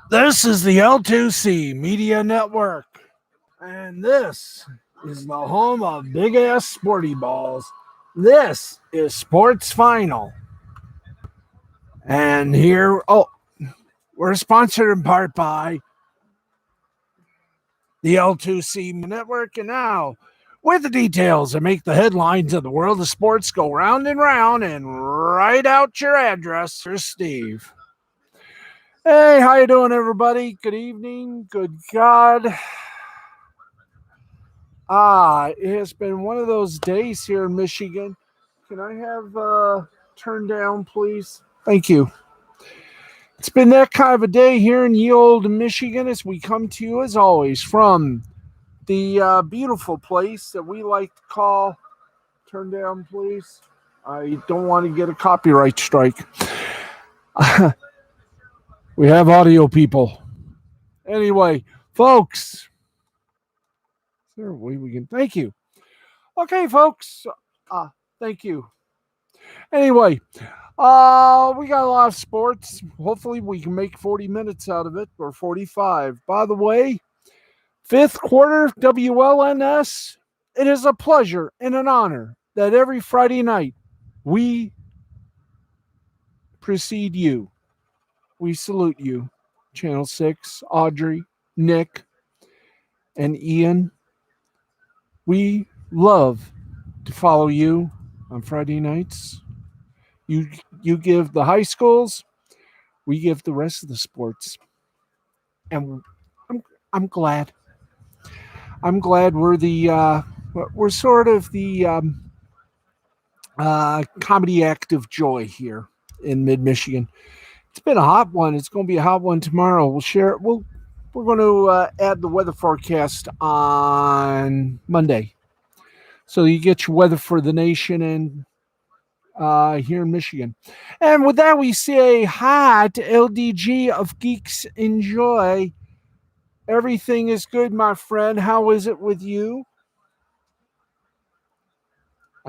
This is the L2C Media Network, and this is the home of big ass sporty balls. This is Sports Final. And we're sponsored in part by the L2C Network. And now, with the details that make the headlines of the world of sports go round and write out your address, here's Steve. Hey, how you doing, everybody? Good evening. Good God. It has been one of those days here in Michigan. Can I have turned down, please? Thank you. It's been that kind of a day here in ye old Michigan as we come to you, as always, from the beautiful place that we like to call. Turn down, please. I don't want to get a copyright strike. We have audio people. Anyway, folks. Is there a way we can? Thank you. Okay, folks. Thank you. Anyway, we got a lot of sports. Hopefully, we can make 40 minutes out of it, or 45. By the way, fifth quarter WLNS. It is a pleasure and an honor that every Friday night we precede you. We salute you, Channel 6, Audrey, Nick, and Ian. We love to follow you on Friday nights. You give the high schools, we give the rest of the sports. And I'm glad. I'm glad we're sort of the comedy act of joy here in mid Michigan. It's been a hot one. It's going to be a hot one tomorrow. We'll share it. We're going to add the weather forecast on Monday, so you get your weather for the nation and here in Michigan. And with that, we say hi to LDG of Geeks Enjoy. Everything is good, my friend. How is it with you?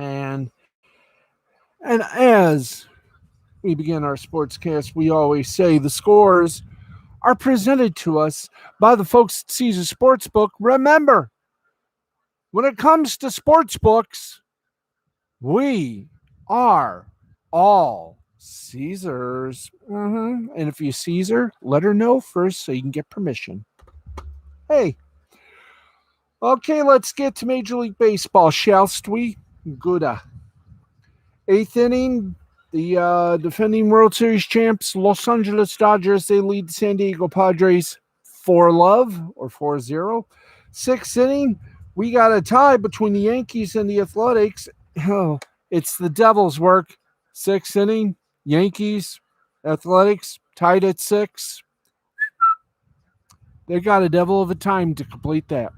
And as we begin our sportscast, we always say the scores are presented to us by the folks at Caesar Sportsbook. Remember, when it comes to sports books, we are all Caesars. And if you Caesar, let her know first so you can get permission. Hey. Okay, let's get to Major League Baseball, shall we? Good. Eighth inning, the defending World Series champs, Los Angeles Dodgers, they lead the San Diego Padres 4-love or 4-0. Sixth inning, we got a tie between the Yankees and the Athletics. Oh, it's the devil's work. Sixth inning, Yankees, Athletics tied at 6. They got a devil of a time to complete that.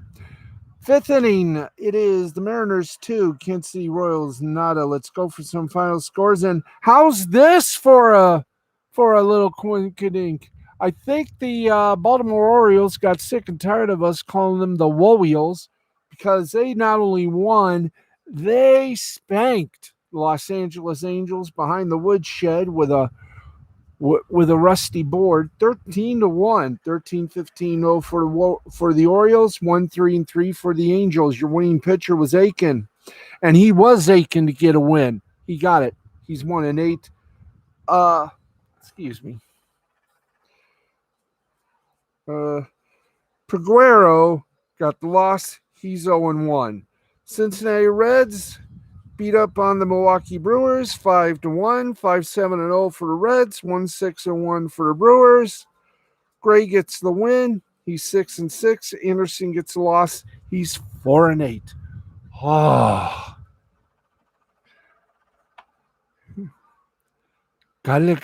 Fifth inning, it is the Mariners 2, Kansas City Royals nada. Let's go for some final scores. And how's this for a little coinkydink? I think the Baltimore Orioles got sick and tired of us calling them the Warriors because they not only won, they spanked the Los Angeles Angels behind the woodshed with a rusty board, 13-1, 13-15-0 for the Orioles, 1-3-3 for the Angels. Your winning pitcher was Aiken, and he was aching to get a win. He got it. He's 1-8. Excuse me. Peguero got the loss. He's 0-1. Cincinnati Reds beat up on the Milwaukee Brewers 5-1, 5-7-0 for the Reds, 1-6-1 for the Brewers. Gray gets the win. He's 6-6. Anderson gets the loss. He's 4-8. Oh. Gale.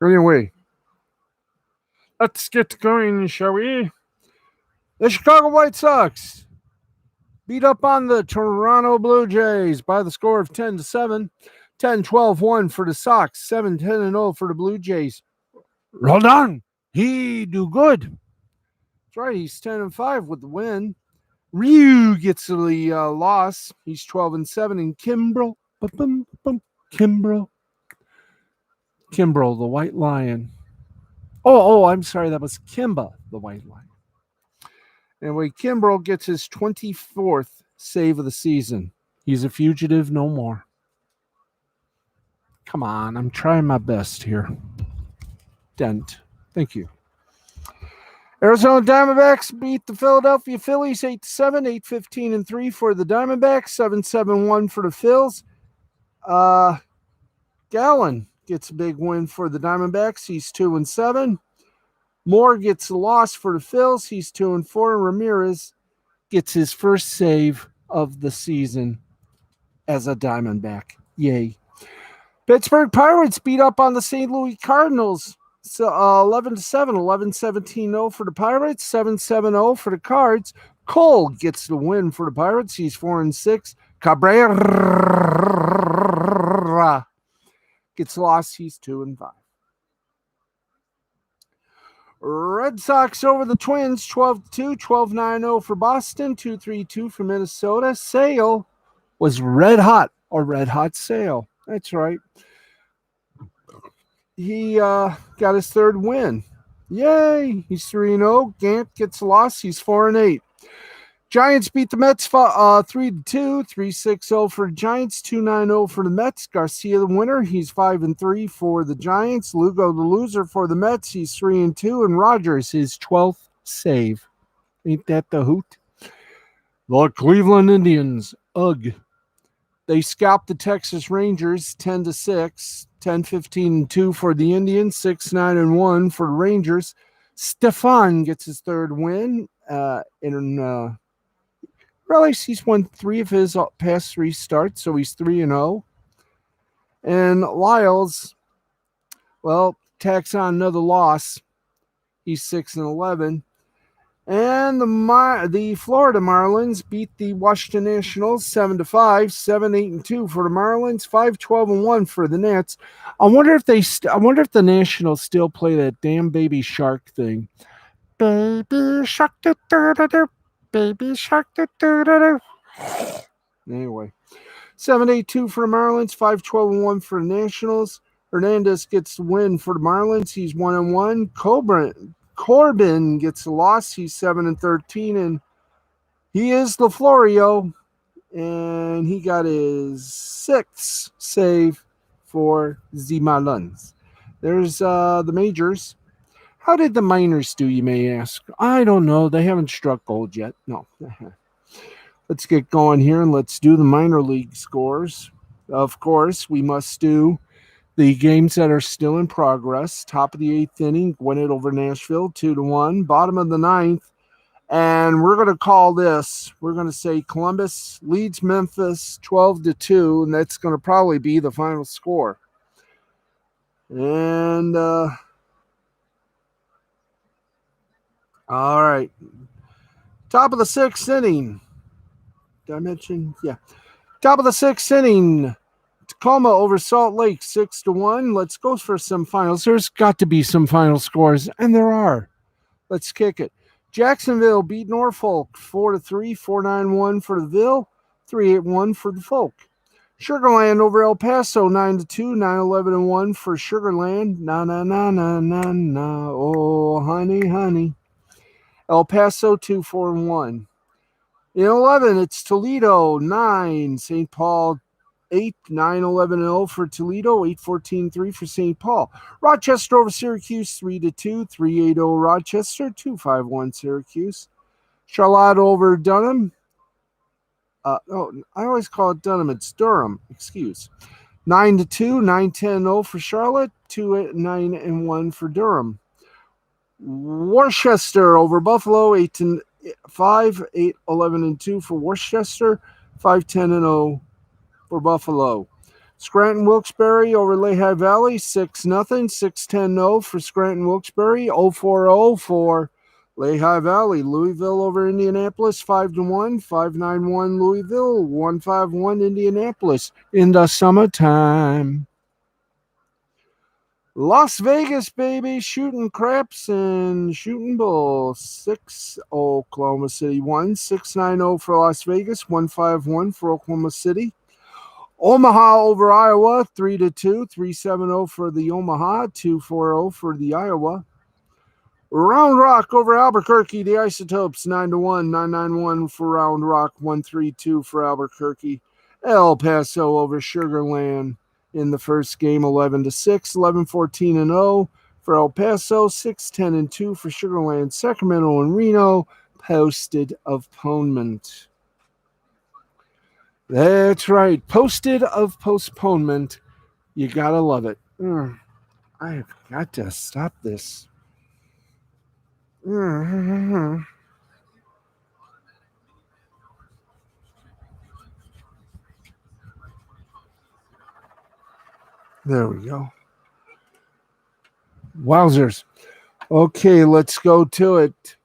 Anyway, let's get going, shall we? The Chicago White Sox beat up on the Toronto Blue Jays by the score of 10-7, 10-12-1 for the Sox, 7-10-0 for the Blue Jays. Rodon, he do good. That's right, he's 10-5 with the win. Ryu gets the loss. He's 12-7. And Kimbrel, Kimbrel, the White Lion. I'm sorry. That was Kimba, the White Lion. Anyway, Kimbrel gets his 24th save of the season. He's a fugitive no more. Come on, I'm trying my best here. Dent. Thank you. Arizona Diamondbacks beat the Philadelphia Phillies 8-7, 8-15-3 for the Diamondbacks, 7-7-1 for the Phils. Gallen gets a big win for the Diamondbacks. He's 2-7. Moore gets a loss for the Phils. He's 2-4. Ramirez gets his first save of the season as a Diamondback. Yay. Pittsburgh Pirates beat up on the St. Louis Cardinals. So 11-7, 11-17-0 for the Pirates, 7-7-0 for the Cards. Cole gets the win for the Pirates. He's 4-6. Cabrera gets lost. He's 2-5. Red Sox over the Twins, 12-2, 12-9-0 for Boston, 2-3-2 for Minnesota. Sale was red hot, or red hot Sale. That's right. He got his third win. Yay! He's 3-0. Gant gets lost. He's 4-8. Giants beat the Mets 3-2, 3-6-0 for the Giants, 2-9-0 for the Mets. Garcia the winner. He's 5-3 for the Giants. Lugo the loser for the Mets. He's 3-2. And Rogers his 12th save. Ain't that the hoot? The Cleveland Indians. Ugh. They scalped the Texas Rangers 10-6, 10-15-2 for the Indians, 6-9-1 for the Rangers. Stefan gets his third win. Realize he's won 3 of his past 3 starts, so he's 3-0. And Lyles, tacks on another loss. He's 6-11. And the Florida Marlins beat the Washington Nationals 7-5, 7-8-2 for the Marlins, 5-12-1 for the Nats. I wonder if the Nationals still play that damn Baby Shark thing. Baby Shark, Baby Shark, Anyway, 7-8-2 for the Marlins, 5-12-1 for the Nationals. Hernandez gets the win for the Marlins. He's 1-1. Corbin gets the loss. He's 7-13, and he is LaFlorio, and he got his 6th save for the Marlins. There's the majors. How did the minors do, you may ask? I don't know. They haven't struck gold yet. No. Let's get going here, and let's do the minor league scores. Of course, we must do the games that are still in progress. Top of the 8th inning, Gwinnett over Nashville, 2-1. Bottom of the 9th, and we're going to call this. We're going to say Columbus leads Memphis 12-2, and that's going to probably be the final score. And all right, top of the 6th inning. Did I mention? Yeah, top of the 6th inning. Tacoma over Salt Lake 6-1. Let's go for some finals. There's got to be some final scores, and there are. Let's kick it. Jacksonville beat Norfolk 4-3, 4-9-1 for the Ville, 3-8-1 for the Folk. Sugarland over El Paso 9-2, 9-11-1 for Sugarland. Na na na na na na. Oh honey, honey. El Paso 2-4-1. In 11, it's Toledo 9, St. Paul 8, 9-11-0 for Toledo, 8-14-3 for St. Paul. Rochester over Syracuse 3-2, 3-8-0 Rochester, 2-5-1 Syracuse. Charlotte over Dunham. I always call it Dunham. It's Durham. Excuse. 9-2, 9-10-0 for Charlotte, 2-9-1 for Durham. Worcester over Buffalo 8-5, 8-11-2 for Worcester, 5-10-0 for Buffalo. Scranton Wilkes-Barre over Lehigh Valley 6-0, 6-10-0 for Scranton Wilkes-Barre, 0-4-0 for Lehigh Valley. Louisville over Indianapolis 5-1, 5-9-1 Louisville, 1-5-1 Indianapolis in the summertime. Las Vegas, baby, shooting craps and shooting bull. 6 Oklahoma City 1, 690 for Las Vegas, 151 for Oklahoma City. Omaha over Iowa, 3-2, 370 for the Omaha, 240 for the Iowa. Round Rock over Albuquerque, the Isotopes, 9-1, 991 for Round Rock, 132 for Albuquerque. El Paso over Sugar Land in the first game, 11-6, 11-14-0 for El Paso, 6-10-2 for Sugar Land. Sacramento and Reno posted of postponement. That's right, posted of postponement. You gotta love it. I've got to stop this. There we go. Wowzers. Okay, let's go to it.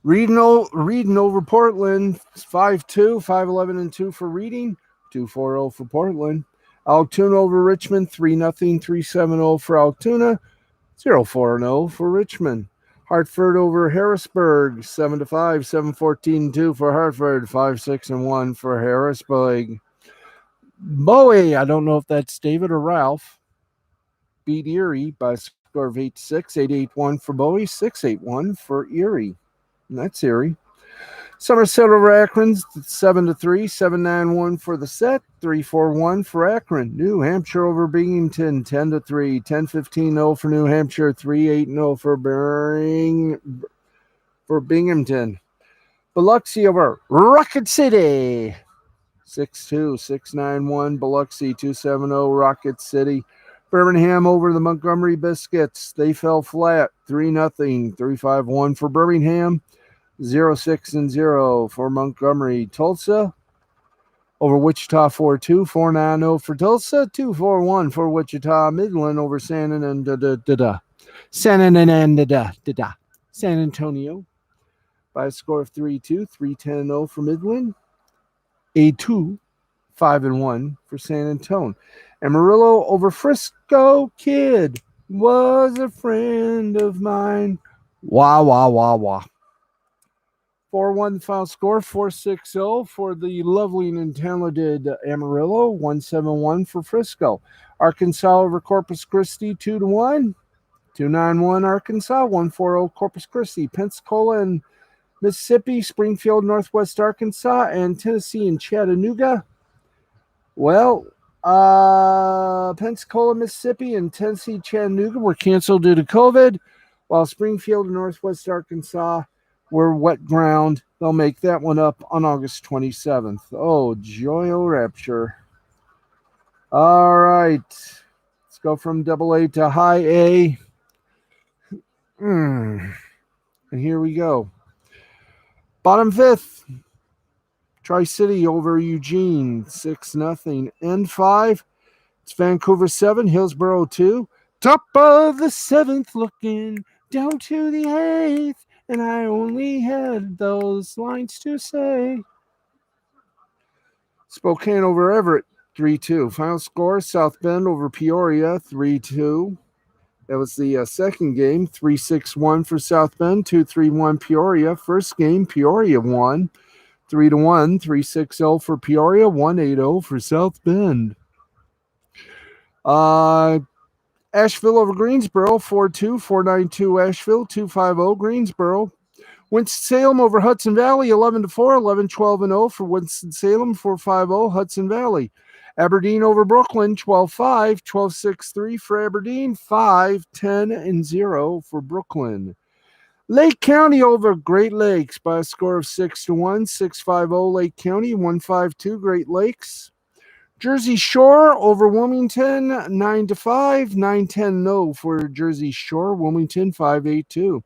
Reading over Portland, 5-2, 5-11-2 for Reading, 2-4-0 for Portland. Altoona over Richmond, 3-0, 3-7-0 for Altoona, 0-4-0 for Richmond. Hartford over Harrisburg, 7-5, 7-14-2 for Hartford, 5-6-1 for Harrisburg. Bowie, I don't know if that's David or Ralph, beat Erie by a score of 8-6, 8-8-1 for Bowie, 6-8-1 for Erie. And that's Erie. Somerset over Akron, 7-3, 7-9-1 for the set, 3-4-1 for Akron. New Hampshire over Binghamton, 10-3, 10-15-0 for New Hampshire, 3-8-0 for Binghamton. Biloxi over Rocket City, 6-2, 6-9-1 Biloxi, 2-7-0 Rocket City. Birmingham over the Montgomery Biscuits. They fell flat, 3-0, 3-5-1 for Birmingham, 0-6-0 for Montgomery. Tulsa over Wichita, 4-2, 4-9-0 for Tulsa, 2-4-1 for Wichita. Midland over San Antonio by a score of 3-2, 3-10-0 for Midland. A2, 5-1 for San Antonio. Amarillo over Frisco. Kid was a friend of mine. Wah, wah, wah, wah. 4-1 final score, 4-6-0 for the lovely and talented Amarillo, 1-7-1 for Frisco. Arkansas over Corpus Christi, 2-1, 2-9-1 Arkansas, 1-4-0 Corpus Christi. Pensacola and Mississippi, Springfield, Northwest Arkansas, and Tennessee and Chattanooga. Well, Pensacola, Mississippi, and Tennessee, Chattanooga were canceled due to COVID, while Springfield and Northwest Arkansas were wet ground. They'll make that one up on August 27th. Oh, joy, oh, rapture. All right. Let's go from AA to high A. And here we go. Bottom fifth. Tri-City over Eugene, 6-0. N5, it's Vancouver 7, Hillsboro 2. Top of the 7th, looking down to the 8th, and I only had those lines to say. Spokane over Everett, 3-2. Final score, South Bend over Peoria, 3-2. That was the second game, 3-6-1 for South Bend, 2-3-1 Peoria. First game, Peoria won, 3-1, 3-6-0 for Peoria, 1-8-0 for South Bend. Asheville over Greensboro, 4-2, 4-9-2 Asheville, 2-5-0 Greensboro. Winston-Salem over Hudson Valley, 11-4, 11-12-0 for Winston-Salem, 4-5-0 Hudson Valley. Aberdeen over Brooklyn, 12-5, 12-6-3 for Aberdeen, 5-10-0 for Brooklyn. Lake County over Great Lakes by a score of 6-1, 6-5-0 Lake County, 1-5-2 Great Lakes. Jersey Shore over Wilmington, 9-5, 9-10-0 for Jersey Shore, Wilmington, 5-8-2.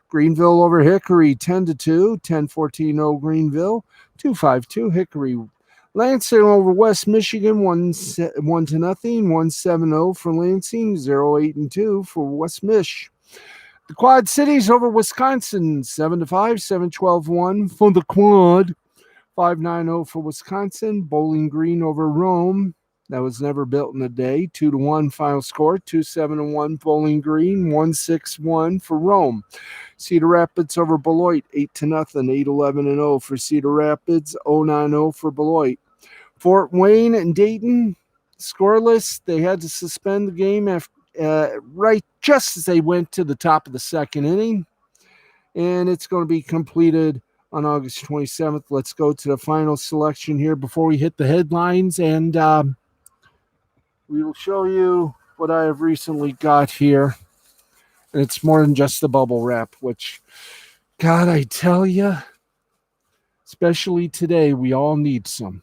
Greenville over Hickory, 10-2, 10-14-0 Greenville, 2-5-2 Hickory. Lansing over West Michigan, 1-0, 1-7-0 for Lansing, 0-8-2 for West Mich. The Quad Cities over Wisconsin, 7-5, 7-12-1 for the Quad, 5-9-0 for Wisconsin. Bowling Green over Rome, That was never built in a day. 2-1 final score. 2-7-1 Bowling Green. 1-6-1 for Rome. Cedar Rapids over Beloit. 8-0. 8-11-0 for Cedar Rapids. 0-9-0 for Beloit. Fort Wayne and Dayton scoreless. They had to suspend the game right just as they went to the top of the second inning. And it's going to be completed on August 27th. Let's go to the final selection here before we hit the headlines, and we will show you what I have recently got here. And it's more than just the bubble wrap, which, God, I tell you, especially today, we all need some.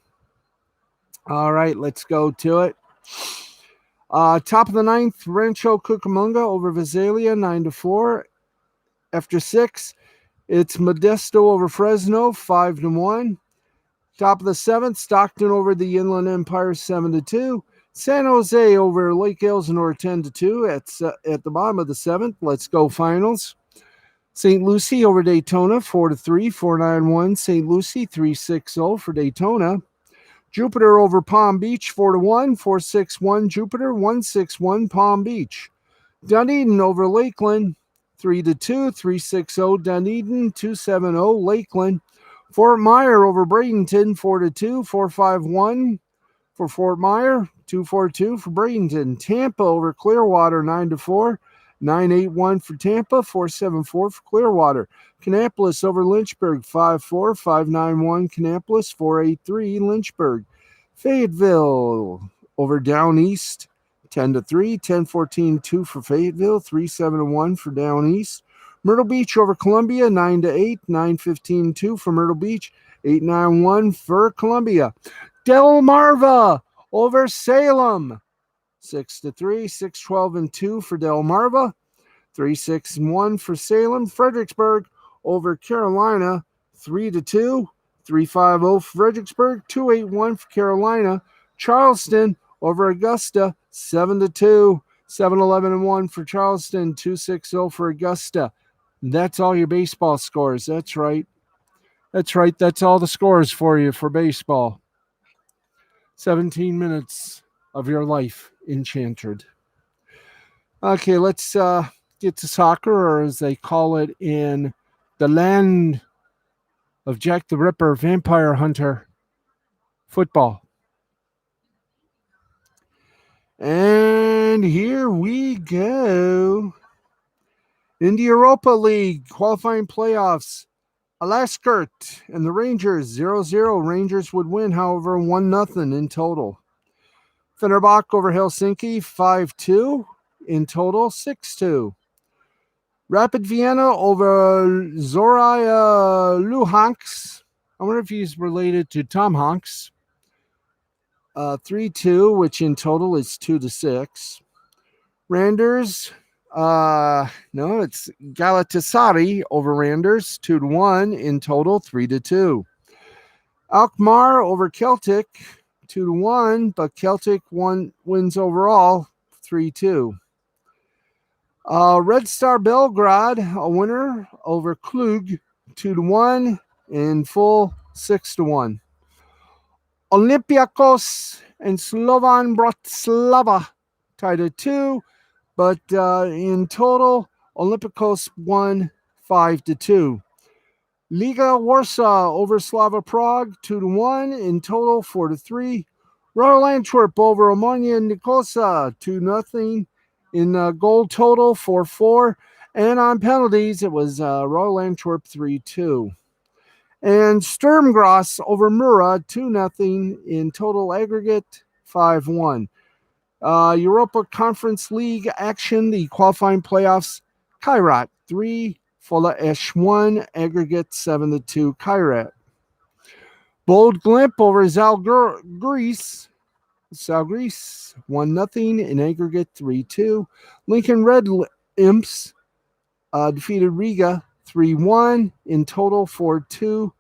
All right, let's go to it. Top of the ninth, Rancho Cucamonga over Visalia, 9-4. After 6, it's Modesto over Fresno, 5-1. Top of the 7th, Stockton over the Inland Empire, 7-2. San Jose over Lake Elsinore, 10-2. At the bottom of the 7th, let's go finals. St. Lucie over Daytona, 4-3, 4-9-1. St. Lucie, 3-6-0 for Daytona. Jupiter over Palm Beach, 4-1, 4-6-1 Jupiter, 1-6-1 Palm Beach. Dunedin over Lakeland, 3-2, 3-6-0 Dunedin, 2-7-0 Lakeland. Fort Myer over Bradenton, 4-2, 4-5-1 for Fort Myer, 2-4-2 for Bradenton. Tampa over Clearwater, 9-4, 9-8-1 for Tampa, 4-7-4 for Clearwater. Kannapolis over Lynchburg, 5-4, 5-9-1 Kannapolis, 4-8-3 Lynchburg. Fayetteville over Down East, 10-3, 10-14-2 for Fayetteville, 3-7-1 for Down East. Myrtle Beach over Columbia, 9-8, 9-15-2 for Myrtle Beach, 8-9-1 for Columbia. Delmarva over Salem, 6-3, 6-12-2 for Delmarva, 3-6-1 for Salem. Fredericksburg over Carolina, 3-2, 3-5-0 for Fredericksburg, 2-8-1 for Carolina. Charleston over Augusta, 7-2, 7-11-1 for Charleston, 2-6-0 for Augusta. That's all your baseball scores. That's right. That's right. That's all the scores for you for baseball. 17 minutes of your life enchanted. Okay, let's get to soccer, or as they call it in the land of Jack the Ripper, Vampire Hunter, football. And here we go. In the Europa League qualifying playoffs, Alaskert and the Rangers 0-0. Rangers would win, however, 1-0 in total. Fenerbahce over Helsinki 5-2. In total, 6-2. Rapid Vienna over Zorya Luhansk. I wonder if he's related to Tom Hanks. 3-2, which in total is 2-6. Randers, no, it's Galatasaray over Randers, 2-1 in total, 3-2. Alkmaar over Celtic, 2-1, but Celtic wins overall, 3-2. Red Star Belgrade, a winner over Klug, 2-1, in full, 6-1. Olympiakos and Slovan Bratislava tied at 2, but in total, Olympiakos won 5-2. Liga Warsaw over Slava Prague, 2-1, in total, 4-3. Royal Antwerp over Omonia Nicosia, 2-0. In goal total, 4-4. And on penalties, it was Royal Antwerp 3-2. And Sturm Graz over Mura, 2-0. In total aggregate, 5-1. Europa Conference League action, the qualifying playoffs, Kairat 3, Fola Esch 1, aggregate 7-2 Kairat. Bold Glimp over Zalgiris, 1-0 in aggregate 3-2. Lincoln Red Imps defeated Riga 3-1 in total 4-2.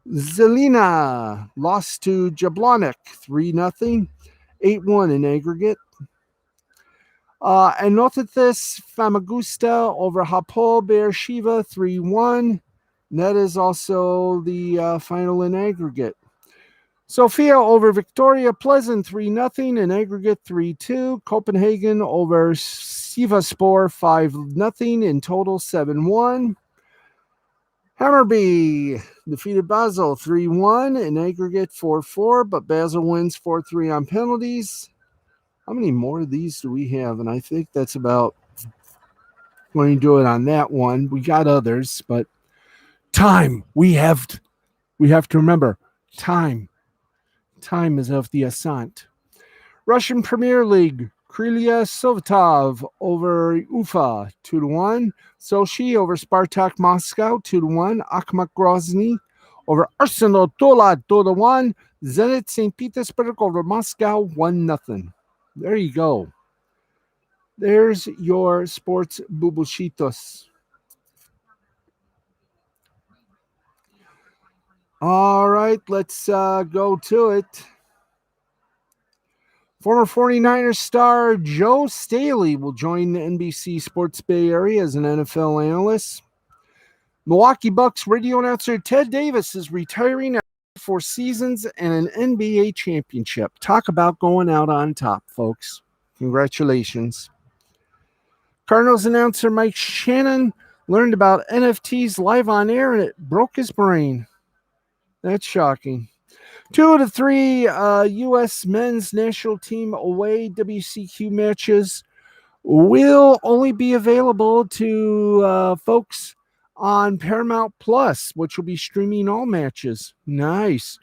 Zelina lost to Jablonec 3-0, 8-1 in aggregate. And Nothithis Famagusta over Hapoel Beersheva 3-1. That is also the final in aggregate. Sofia over Victoria Pleasant 3-0 in aggregate 3-2. Copenhagen over Sivaspor 5-0 in total 7-1. Hammarby defeated Basel 3-1 in aggregate 4-4, but Basel wins 4-3 on penalties. How many more of these do we have? And I think that's about going to do it on that one. We got others, but time. We have to remember time. Time is of the essence. Russian Premier League. Krylia Sovetov over Ufa 2-1. Sochi over Spartak Moscow 2-1. Akhmat Grozny over Arsenal Tula 2-1. Zenit St. Petersburg over Moscow 1-0. There you go. There's your sports bubuchitos. All right, let's go to it. Former 49ers star Joe Staley will join the NBC Sports Bay Area as an NFL analyst. Milwaukee Bucks radio announcer Ted Davis is retiring after 4 seasons and an NBA championship. Talk about going out on top, folks. Congratulations. Cardinals announcer Mike Shannon learned about NFTs live on air and it broke his brain. That's shocking. 2 of the 3 U.S. men's national team away WCQ matches will only be available to folks on Paramount Plus, which will be streaming all matches. Nice.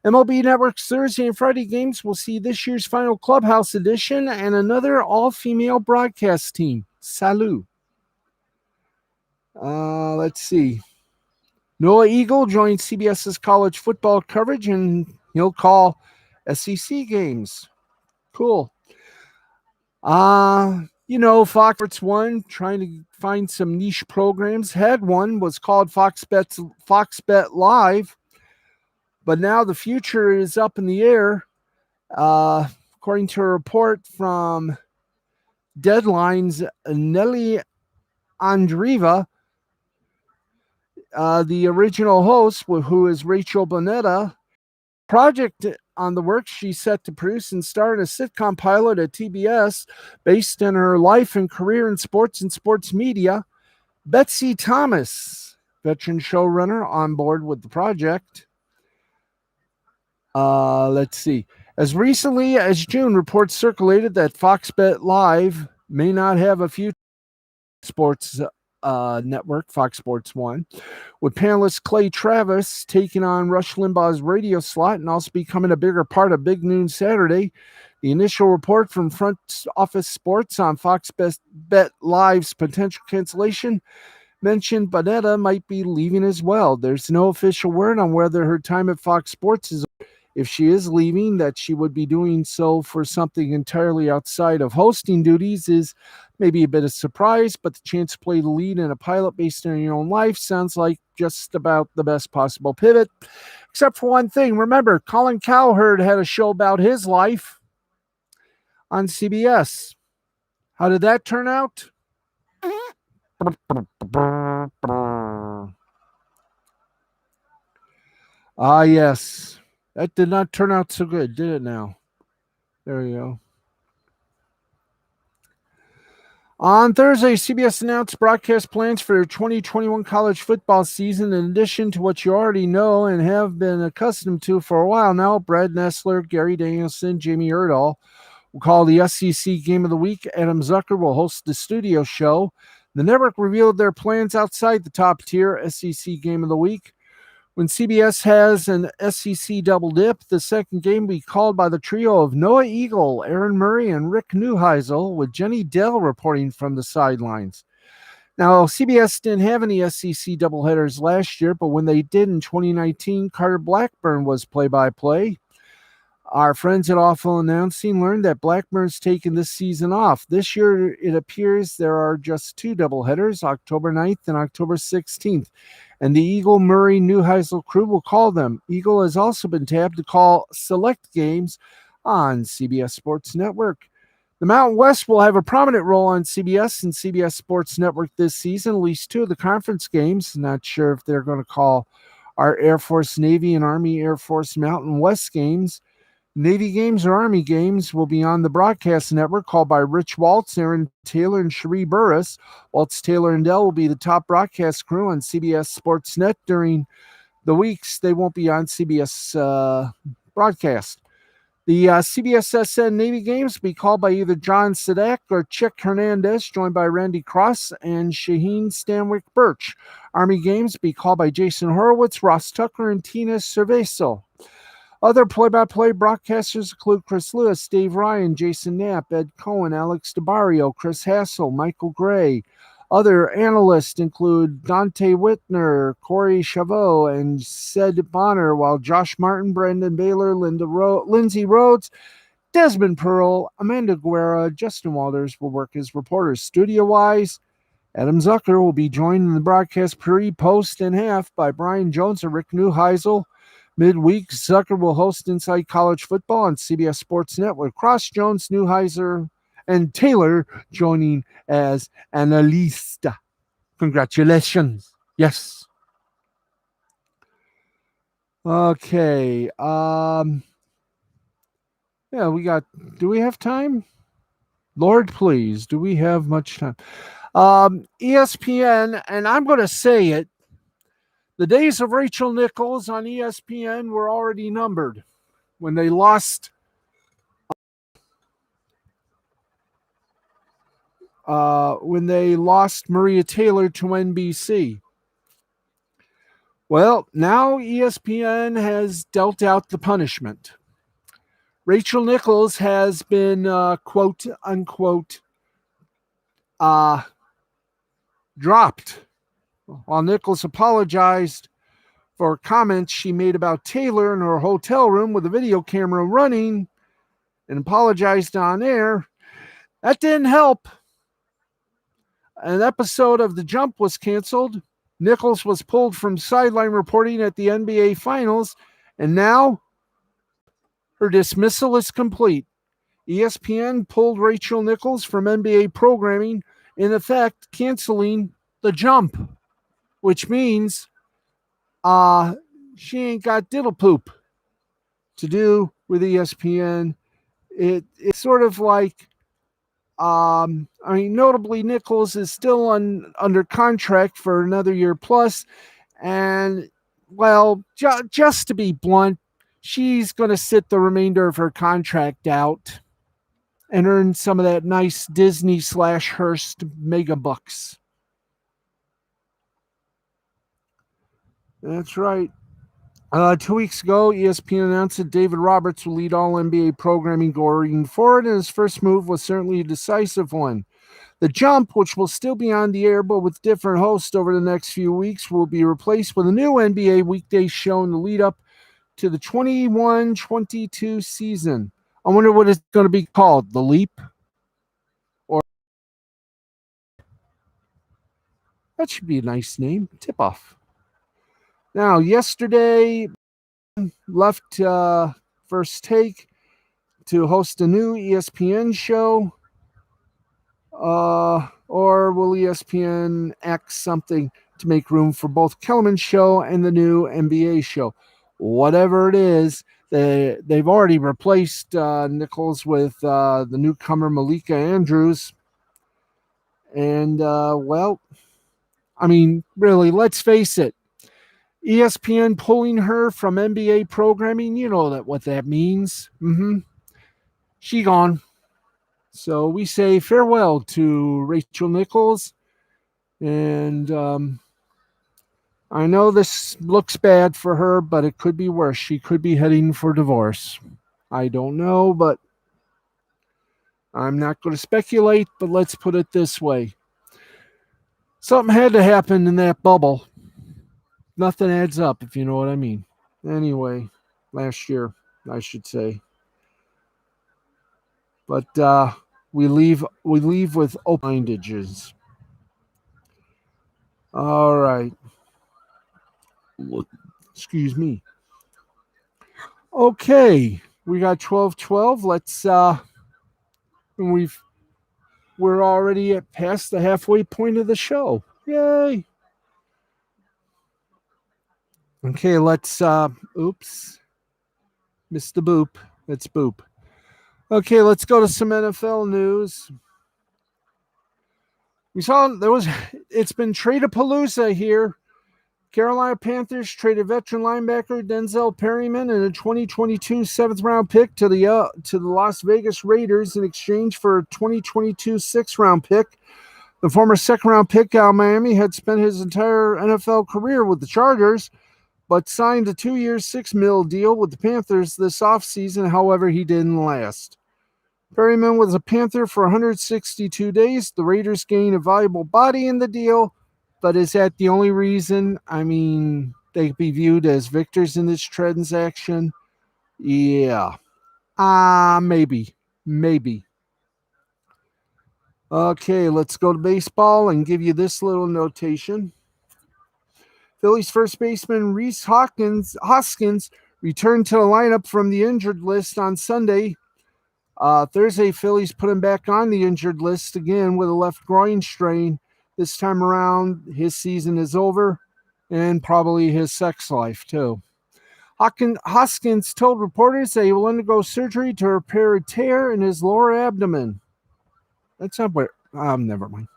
MLB Network's Thursday and Friday games will see this year's final Clubhouse edition and another all-female broadcast team. Salut. Let's see. Noah Eagle joins CBS's college football coverage, and he'll call SEC games. Cool. Fox Sports 1, trying to find some niche programs. Had one, was called Fox Bet Live, but now the future is up in the air. According to a report from Deadline's Nelly Andreeva, the original host, who is Rachel Bonetta, project on the work she's set to produce and star in a sitcom pilot at TBS based on her life and career in sports and sports media. Betsy Thomas, veteran showrunner, on board with the project. Let's see. As recently as June, reports circulated that Fox Bet Live may not have a future sports network, Fox Sports 1, with panelist Clay Travis taking on Rush Limbaugh's radio slot and also becoming a bigger part of Big Noon Saturday. The initial report from Front Office Sports on Fox Bet Live's potential cancellation mentioned Bonetta might be leaving as well. There's no official word on whether her time at Fox Sports is. If she is leaving, that she would be doing so for something entirely outside of hosting duties is maybe a bit of surprise, but the chance to play the lead in a pilot based on your own life sounds like just about the best possible pivot, except for one thing. Remember, Colin Cowherd had a show about his life on CBS. How did that turn out? Yes. That did not turn out so good, did it now? There you go. On Thursday, CBS announced broadcast plans for their 2021 college football season. In addition to what you already know and have been accustomed to for a while now, Brad Nessler, Gary Danielson, Jamie Erdahl will call the SEC Game of the Week. Adam Zucker will host the studio show. The network revealed their plans outside the top-tier SEC Game of the Week. When CBS has an SEC double dip, the second game will be called by the trio of Noah Eagle, Aaron Murray, and Rick Neuheisel, with Jenny Dell reporting from the sidelines. Now, CBS didn't have any SEC doubleheaders last year, but when they did in 2019, Carter Blackburn was play-by-play. Our friends at Awful Announcing learned that Blackburn's taken this season off. This year, it appears there are just 2 doubleheaders, October 9th and October 16th. And the Eagle Murray Neuheisel crew will call them. Eagle has also been tabbed to call select games on CBS Sports Network. The Mountain West will have a prominent role on CBS and CBS Sports Network this season, at least 2 of the conference games. Not sure if they're going to call our Air Force, Navy, and Army Air Force Mountain West games. Navy games or Army games will be on the broadcast network called by Rich Waltz, Aaron Taylor, and Cherie Burris. Waltz, Taylor, and Dell will be the top broadcast crew on CBS Sportsnet during the weeks they won't be on CBS broadcast. The CBSSN Navy games will be called by either John Sadak or Chick Hernandez, joined by Randy Cross and Shaheen Stanwyck Birch. Army games will be called by Jason Horowitz, Ross Tucker, and Tina Cerveso. Other play-by-play broadcasters include Chris Lewis, Dave Ryan, Jason Knapp, Ed Cohen, Alex DeBario, Chris Hassel, Michael Gray. Other analysts include Dante Whitner, Corey Chavot, and Sid Bonner, while Josh Martin, Brandon Baylor, Lindsey Rhodes, Desmond Pearl, Amanda Guerra, Justin Walters will work as reporters. Studio-wise, Adam Zucker will be joined in the broadcast pre, post, and half by Brian Jones and Rick Neuheisel. Midweek, Zucker will host Inside College Football on CBS Sportsnet with Cross, Jones, Neuheisel, and Taylor joining as analista. Congratulations. Yes. Okay. Yeah, do we have time? Lord, please, do we have much time? ESPN, and I'm going to say it, the days of Rachel Nichols on ESPN were already numbered when they lost Maria Taylor to NBC. Well, now ESPN has dealt out the punishment. Rachel Nichols has been quote unquote dropped. While Nichols apologized for comments she made about Taylor in her hotel room with a video camera running and apologized on air, that didn't help. An episode of The Jump was canceled. Nichols was pulled from sideline reporting at the NBA Finals, and now her dismissal is complete. ESPN pulled Rachel Nichols from NBA programming, in effect canceling The Jump, which means she ain't got diddle poop to do with ESPN. It's sort of like, notably Nichols is still under contract for another year plus, and well, just to be blunt, she's going to sit the remainder of her contract out and earn some of that nice Disney / Hearst mega bucks. That's right. 2 weeks ago, ESPN announced that David Roberts will lead all NBA programming going forward, and his first move was certainly a decisive one. The Jump, which will still be on the air but with different hosts over the next few weeks, will be replaced with a new NBA weekday show in the lead up to the 21-22 season. I wonder what it's going to be called. The Leap? Or that should be a nice name. Tip-off. Now, yesterday, left First Take to host a new ESPN show. Or will ESPN X something to make room for both Kellerman's show and the new NBA show? Whatever it is, they've already replaced Nichols with the newcomer Malika Andrews. And, really, let's face it. ESPN pulling her from NBA programming, you know what that means. She gone. So we say farewell to Rachel Nichols. And I know this looks bad for her, but it could be worse. She could be heading for divorce. I don't know, but I'm not going to speculate, but let's put it this way. Something had to happen in that bubble. Nothing adds up, if you know what I mean. Anyway, last year, I should say. But we leave with open mindages. All right. Excuse me. Okay, we got 12:12. Let's we're already past the halfway point of the show. Yay! Okay, let's oops. Missed the boop. That's boop. Okay, let's go to some NFL news. We saw there was it's been trade-a-palooza here. Carolina Panthers traded veteran linebacker Denzel Perryman and a 2022 seventh-round pick to the Las Vegas Raiders in exchange for a 2022 sixth-round pick. The former second-round pick out of Miami had spent his entire NFL career with the Chargers, but signed a 2-year, $6 million deal with the Panthers this offseason. However, he didn't last. Perryman was a Panther for 162 days. The Raiders gained a valuable body in the deal, but is that the only reason? I mean, they could be viewed as victors in this transaction. Yeah. Maybe. Maybe. Okay, let's go to baseball and give you this little notation. Phillies first baseman Rhys Hoskins returned to the lineup from the injured list on Sunday. Thursday, Phillies put him back on the injured list again with a left groin strain. This time around, his season is over and probably his sex life, too. Hoskins told reporters that he will undergo surgery to repair a tear in his lower abdomen. That's not where. Never mind.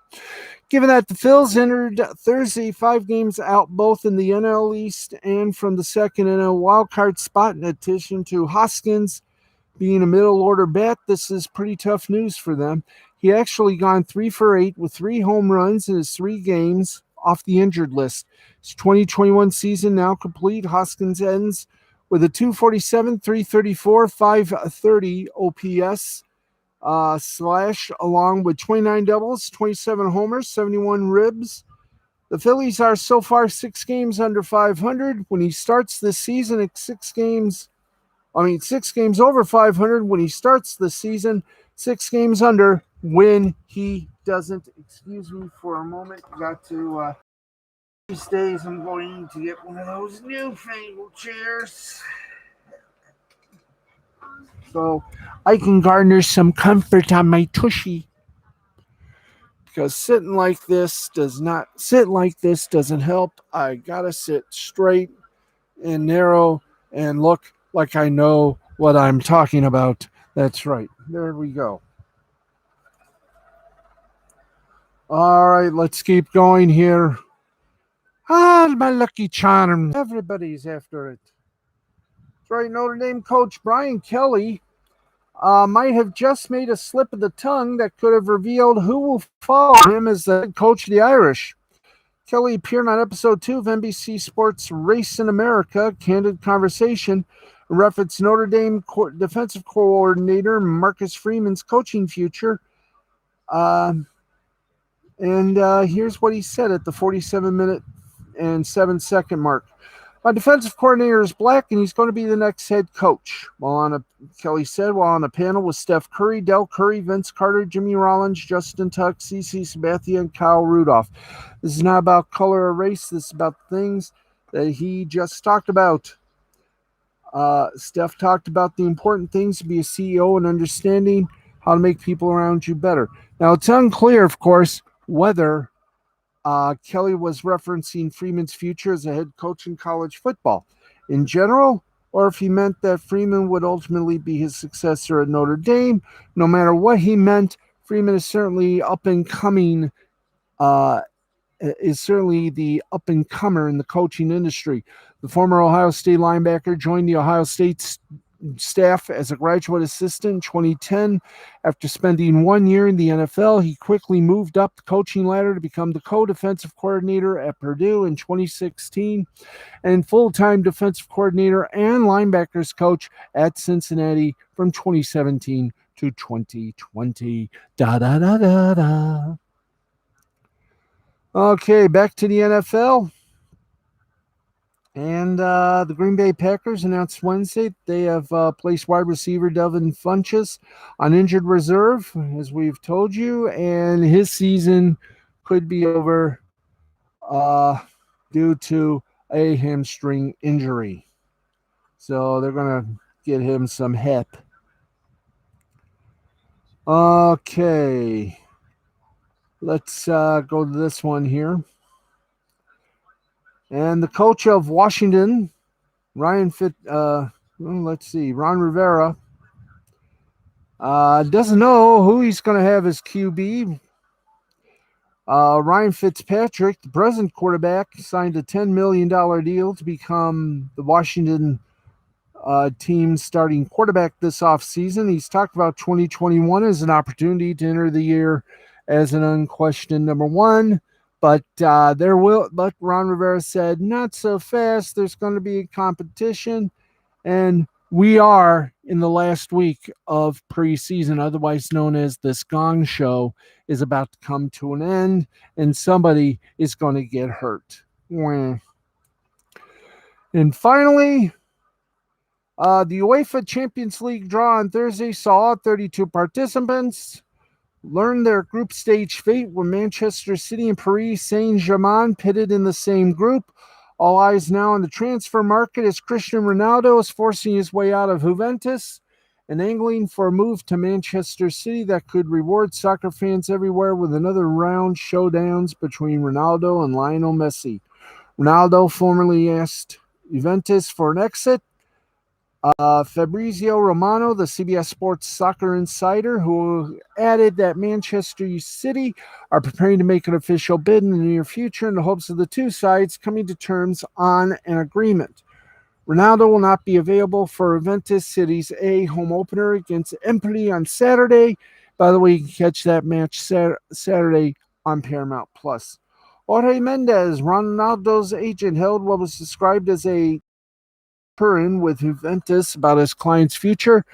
Given that the Phils entered Thursday 5 games out both in the NL East and from the second NL wildcard spot, in addition to Hoskins being a middle order bat, this is pretty tough news for them. He actually gone 3 for 8 with 3 home runs in his 3 games off the injured list. His 2021 season now complete. Hoskins ends with a 247, 334, 530 OPS. Slash, along with 29 doubles, 27 homers, 71 ribs. The Phillies are so far 6 games under 500. When he starts this season at 6 games over 500 when he starts the season, 6 games under when he doesn't. Excuse me for a moment. Got to, these days I'm going to get one of those newfangled chairs, so I can garner some comfort on my tushy. Because sitting like this doesn't help. I gotta sit straight and narrow and look like I know what I'm talking about. That's right. There we go. All right, let's keep going here. My lucky charm. Everybody's after it. That's right. Notre Dame coach Brian Kelly might have just made a slip of the tongue that could have revealed who will follow him as the head coach of the Irish. Kelly appeared on episode 2 of NBC Sports Race in America, Candid Conversation, referenced Notre Dame defensive coordinator Marcus Freeman's coaching future. And here's what he said at the 47-minute and 7-second mark. My defensive coordinator is black, and he's going to be the next head coach. Kelly said, while on a panel with Steph Curry, Del Curry, Vince Carter, Jimmy Rollins, Justin Tuck, CeCe Sabathia, and Kyle Rudolph. This is not about color or race. This is about things that he just talked about. Steph talked about the important things to be a CEO and understanding how to make people around you better. Now, it's unclear, of course, whether Kelly was referencing Freeman's future as a head coach in college football in general, or if he meant that Freeman would ultimately be his successor at Notre Dame. No matter what he meant, Freeman is certainly the up and comer in the coaching industry. The former Ohio State linebacker joined the Ohio State staff as a graduate assistant in 2010. After spending 1 year in the NFL, he quickly moved up the coaching ladder to become the co-defensive coordinator at Purdue in 2016 and full-time defensive coordinator and linebackers coach at Cincinnati from 2017 to 2020. Okay, back to the NFL. And the Green Bay Packers announced Wednesday they have placed wide receiver Devin Funchess on injured reserve, as we've told you, and his season could be over due to a hamstring injury. So they're going to get him some help. Okay. Let's go to this one here. And the coach of Washington, Ron Rivera, doesn't know who he's going to have as QB. Ryan Fitzpatrick, the present quarterback, signed a $10 million deal to become the Washington team's starting quarterback this offseason. He's talked about 2021 as an opportunity to enter the year as an unquestioned number one. But but Ron Rivera said, not so fast. There's going to be a competition. And we are in the last week of preseason, otherwise known as this Gong Show, is about to come to an end, and somebody is going to get hurt. And finally, the UEFA Champions League draw on Thursday saw 32 participants learn their group stage fate with Manchester City and Paris Saint-Germain pitted in the same group. All eyes now on the transfer market as Cristiano Ronaldo is forcing his way out of Juventus and angling for a move to Manchester City that could reward soccer fans everywhere with another round showdowns between Ronaldo and Lionel Messi. Ronaldo formerly asked Juventus for an exit. Fabrizio Romano, the CBS Sports soccer insider, who added that Manchester City are preparing to make an official bid in the near future in the hopes of the two sides coming to terms on an agreement. Ronaldo will not be available for Juventus City's A home opener against Empoli on Saturday. By the way, you can catch that match Saturday on Paramount Plus. Jorge Mendes, Ronaldo's agent, held what was described as a Purin with Juventus about his client's future.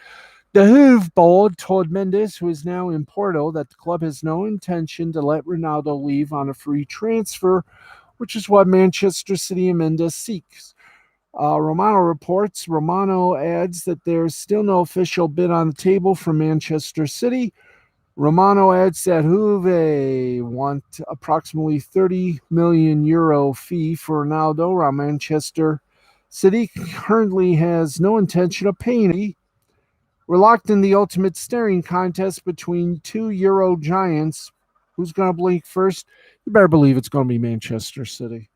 The Juve board told Mendes, who is now in Porto, that the club has no intention to let Ronaldo leave on a free transfer, which is what Manchester City and Mendes seeks. Romano adds that there's still no official bid on the table from Manchester City. Romano adds that Juve want approximately €30 million fee for Ronaldo, while Manchester City currently has no intention of paying. We're locked in the ultimate staring contest between two Euro giants. Who's going to blink first? You better believe it's going to be Manchester City.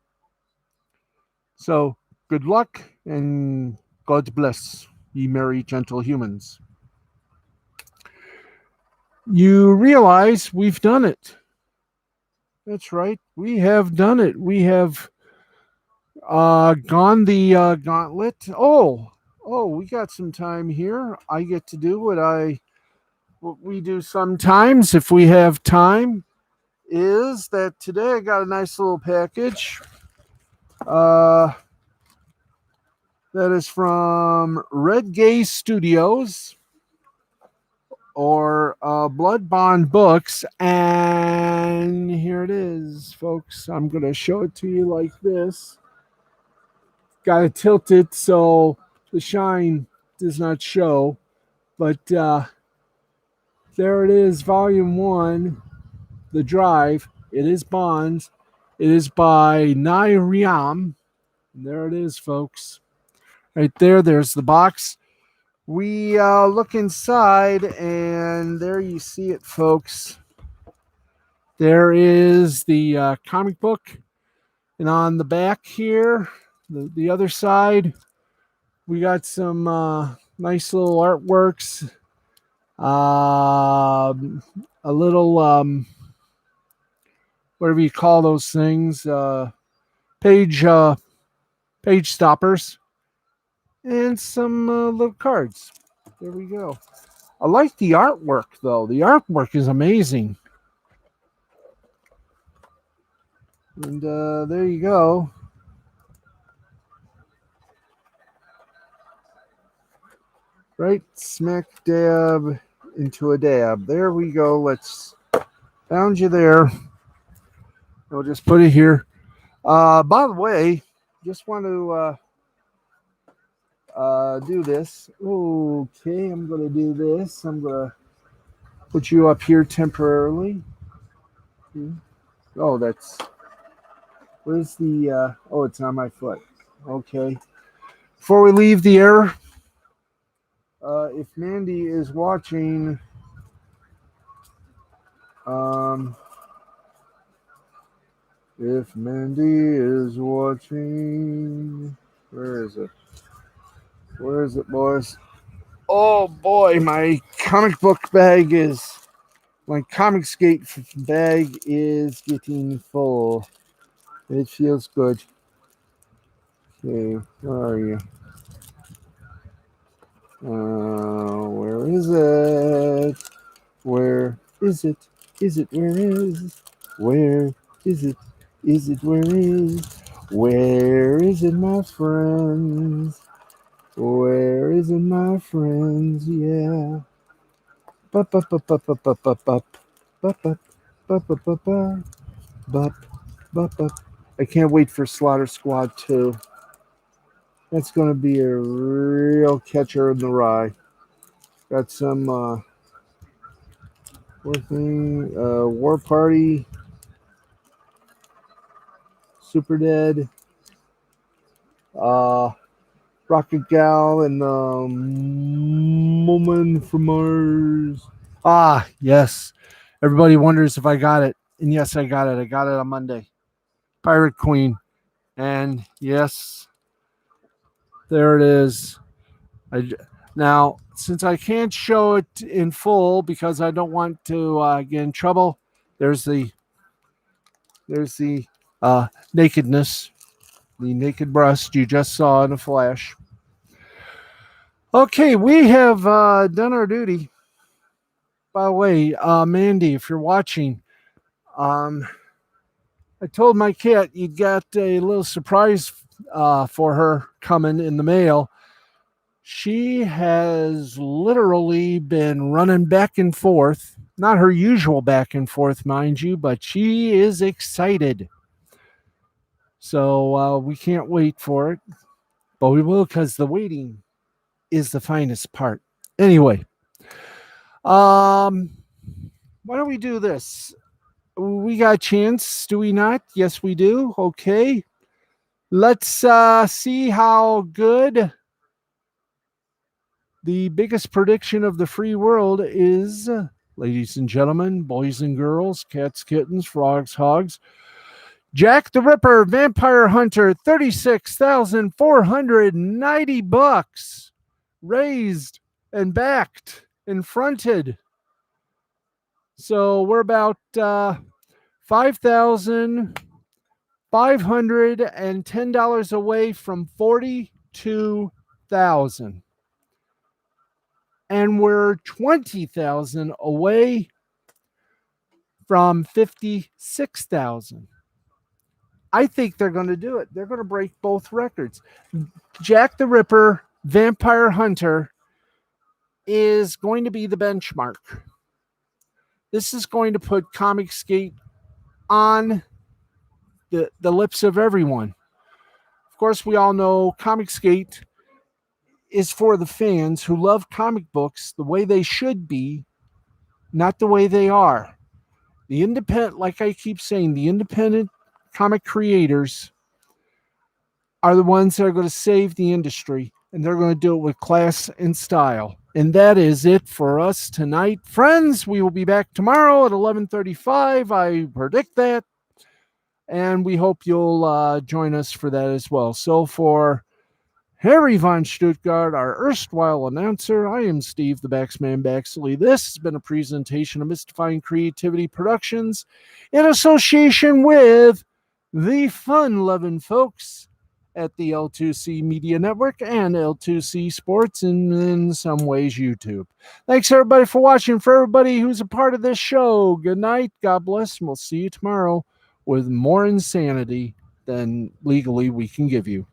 So, good luck and God bless, ye merry, gentle humans. You realize we've done it. That's right. We have done it. We have gone the gauntlet. Oh, we got some time here. I get to do what we do sometimes if we have time. Is that today I got a nice little package. That is from Red Gaze Studios or Blood Bond Books, and here it is, folks. I'm gonna show it to you like this. Got to tilt it so the shine does not show. But there it is, Volume 1, The Drive. It is Bonds. It is by Nai Riam. There it is, folks. Right there, there's the box. We look inside, and there you see it, folks. There is the comic book. And on the back here, the other side, we got some nice little artworks. A little, whatever you call those things, page stoppers, and some little cards. There we go. I like the artwork, though. The artwork is amazing. And there you go. Right smack dab into a dab. There we go. Found you there. We'll just put it here. By the way, just want to do this. Okay, I'm going to do this. I'm going to put you up here temporarily. Oh, where's the, it's on my foot. Okay. Before we leave the air, if Mandy is watching, If Mandy is watching, where is it? Where is it, boys? Oh boy, my comic book bag is. My Comicsgate bag is getting full. It feels good. Okay, where are you? Where is it? Where is it? Is it where is? Where is it? Is it where is? Where is it, my friends? Where is it, my friends? Yeah. Bup, bup, bup, bup, bup, bup, bup, bup. Bup, bup, bup, bup, bup, bup. Bup, bup, bup. I can't wait for Slaughter Squad 2. That's going to be a real catcher in the rye. Got some War Party, Super Dead, uh, Rocket Gal, and Woman from Mars. Ah, yes. Everybody wonders if I got it. And yes, I got it. I got it on Monday. Pirate Queen. And yes, there it is. Now, since I can't show it in full because I don't want to get in trouble, there's the nakedness, the naked breast you just saw in a flash. Okay, we have done our duty. By the way, Mandy, if you're watching, I told my cat you'd got a little surprise for her coming in the mail. She has literally been running back and forth, not her usual back and forth, mind you, but she is excited. So we can't wait for it, but we will because the waiting is the finest part. Anyway, why don't we do this? We got a chance, do we not? Yes, we do. Okay. Let's see how good the biggest prediction of the free world is, ladies and gentlemen, boys and girls, cats, kittens, frogs, hogs. Jack the Ripper, Vampire Hunter, $36,490 raised and backed and fronted. So we're about $5,510 away from 42,000. And we're 20,000 away from 56,000. I think they're going to do it. They're going to break both records. Jack the Ripper, Vampire Hunter is going to be the benchmark. This is going to put Comicsgate on the lips of everyone. Of course, we all know Comicsgate is for the fans who love comic books the way they should be, not the way they are. The independent, like I keep saying, the independent comic creators are the ones that are going to save the industry, and they're going to do it with class and style. And that is it for us tonight. Friends, we will be back tomorrow at 11:35. I predict that. And we hope you'll join us for that as well. So for Harry von Stuttgart, our erstwhile announcer, I am Steve the Baxman Baxley. This has been a presentation of Mystifying Creativity Productions in association with the fun-loving folks at the L2C Media Network and L2C Sports, and in some ways YouTube. Thanks everybody for watching. For everybody who's a part of this show, good night, God bless, and we'll see you tomorrow with more insanity than legally we can give you.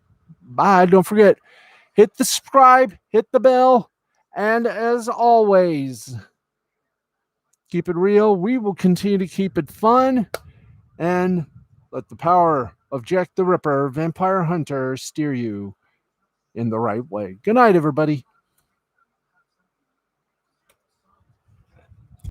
Bye. Don't forget, hit the subscribe, hit the bell, and as always, keep it real. We will continue to keep it fun, and let the power of Jack the Ripper, Vampire Hunter, steer you in the right way. Good night, everybody.